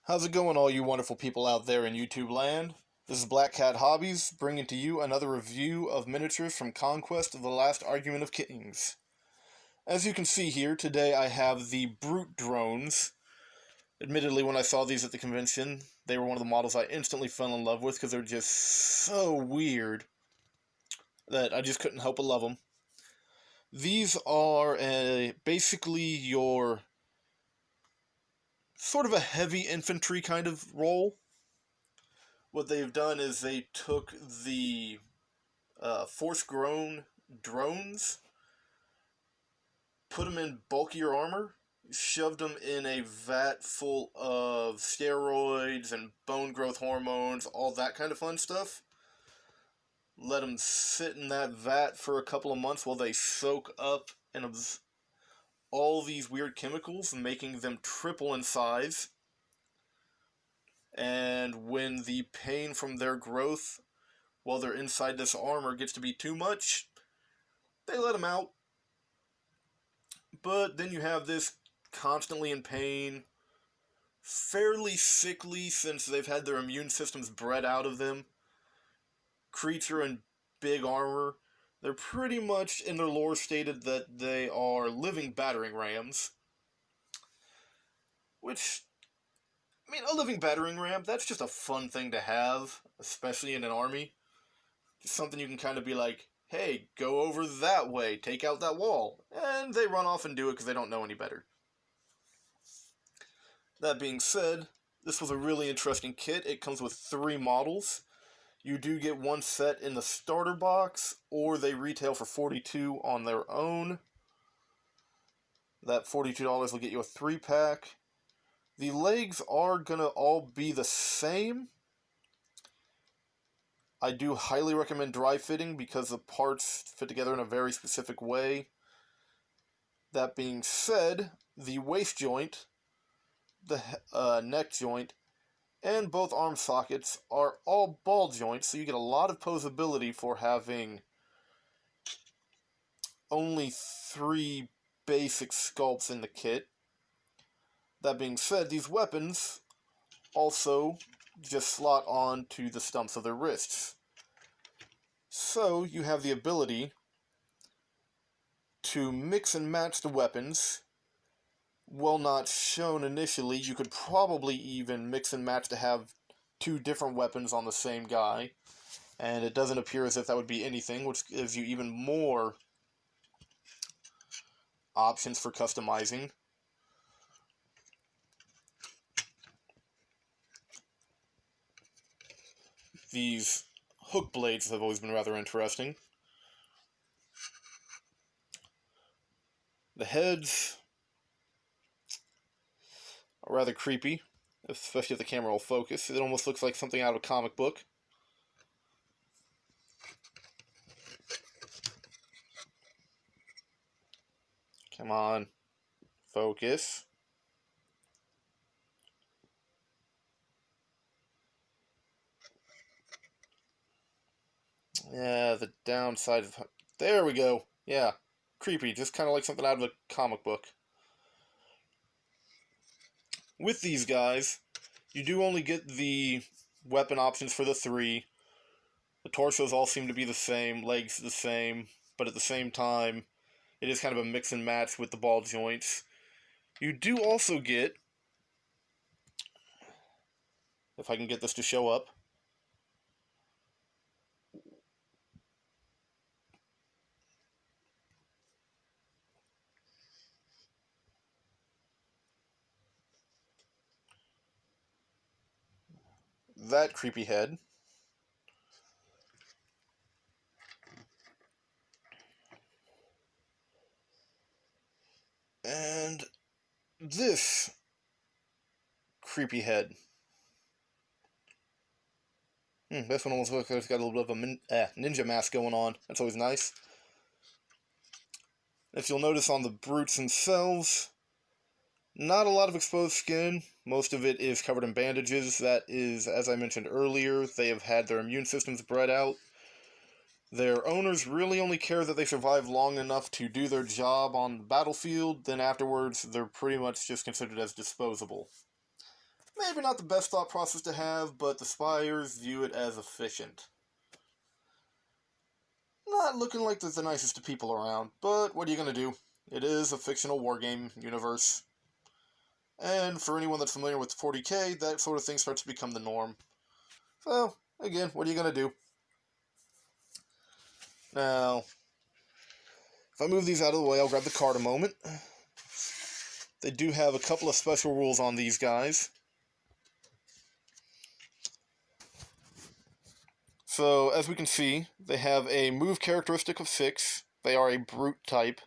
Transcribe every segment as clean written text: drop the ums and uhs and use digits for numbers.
How's it going, all you wonderful people out there in YouTube land? This is Black Cat Hobbies, bringing to you another review of miniatures from Conquest of the Last Argument of Kings. As you can see here, today I have the Brute Drones. Admittedly, when I saw these at the convention, they were one of the models I instantly fell in love with because they're just so weird that I just couldn't help but love them. These are basically your sort of a heavy infantry kind of role. What they've done is they took the force-grown drones, put them in bulkier armor, shoved them in a vat full of steroids and bone growth hormones, all that kind of fun stuff. Let them sit in that vat for a couple of months while they soak up and all these weird chemicals, making them triple in size. And when the pain from their growth while they're inside this armor gets to be too much, they let them out. But then you have this constantly in pain, fairly sickly since they've had their immune systems bred out of them, creature in big armor. They're pretty much, in their lore, stated that they are living battering rams. Which, I mean, a living battering ram, that's just a fun thing to have, especially in an army. Just something you can kind of be like, hey, go over that way, take out that wall. And they run off and do it because they don't know any better. That being said, this was a really interesting kit. It comes with 3 models. You do get one set in the starter box, or they retail for $42 on their own. That $42 will get you a 3-pack. The legs are going to all be the same. I do highly recommend dry fitting because the parts fit together in a very specific way. That being said, the waist joint, the neck joint, and both arm sockets are all ball joints, so you get a lot of posability for having only 3 basic sculpts in the kit. That being said, these weapons also just slot on to the stumps of their wrists. So you have the ability to mix and match the weapons. While not shown initially, you could probably even mix and match to have 2 different weapons on the same guy. And it doesn't appear as if that would be anything, which gives you even more options for customizing. These hook blades have always been rather interesting. The heads are rather creepy, especially if the camera will focus. It almost looks like something out of a comic book. Come on, focus. Yeah, the downside of... There we go. Yeah, creepy, just kind of like something out of a comic book. With these guys, you do only get the weapon options for the 3. The torsos all seem to be the same, legs the same, but at the same time, it is kind of a mix and match with the ball joints. You do also get, if I can get this to show up, that creepy head. And this creepy head. This one almost looks like it's got a little bit of a ninja mask going on. That's always nice. If you'll notice on the brutes themselves, not a lot of exposed skin. Most of it is covered in bandages. That is, as I mentioned earlier, they have had their immune systems bred out. Their owners really only care that they survive long enough to do their job on the battlefield, then afterwards they're pretty much just considered as disposable. Maybe not the best thought process to have, but the spires view it as efficient. Not looking like there's the nicest of people around, but what are you going to do? It is a fictional wargame universe. And for anyone that's familiar with 40k, that sort of thing starts to become the norm. So, again, what are you going to do? Now, if I move these out of the way, I'll grab the card a moment. They do have a couple of special rules on these guys. So, as we can see, they have a move characteristic of 6. They are a brute type.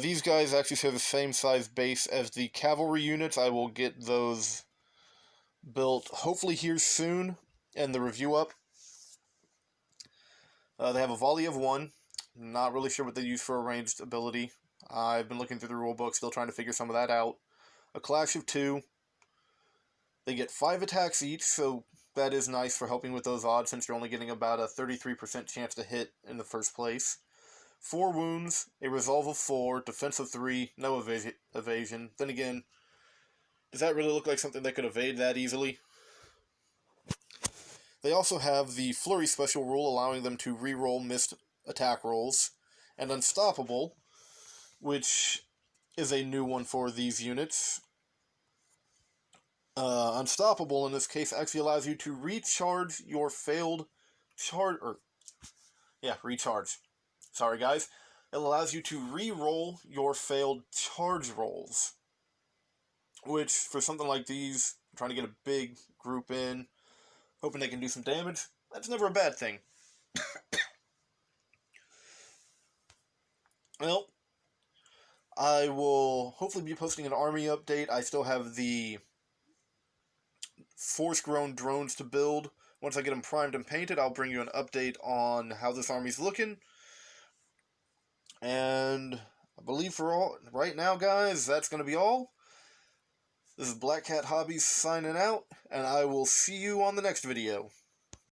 These guys actually share the same size base as the cavalry units. I will get those built hopefully here soon and the review up. They have a volley of 1. Not really sure what they use for a ranged ability. I've been looking through the rulebook, still trying to figure some of that out. A clash of 2. They get 5 attacks each, so that is nice for helping with those odds since you're only getting about a 33% chance to hit in the first place. 4 wounds, a resolve of 4, defense of 3, no evasion. Then again, does that really look like something that could evade that easily? They also have the Flurry special rule allowing them to reroll missed attack rolls, and Unstoppable, which is a new one for these units. Unstoppable in this case actually allows you to recharge your failed recharge. Sorry guys. It allows you to re-roll your failed charge rolls. Which, for something like these, trying to get a big group in, hoping they can do some damage, that's never a bad thing. Well, I will hopefully be posting an army update. I still have the force-grown drones to build. Once I get them primed and painted, I'll bring you an update on how this army's looking. And I believe for all right now, guys, that's going to be all. This is Black Cat Hobbies signing out, and I will see you on the next video.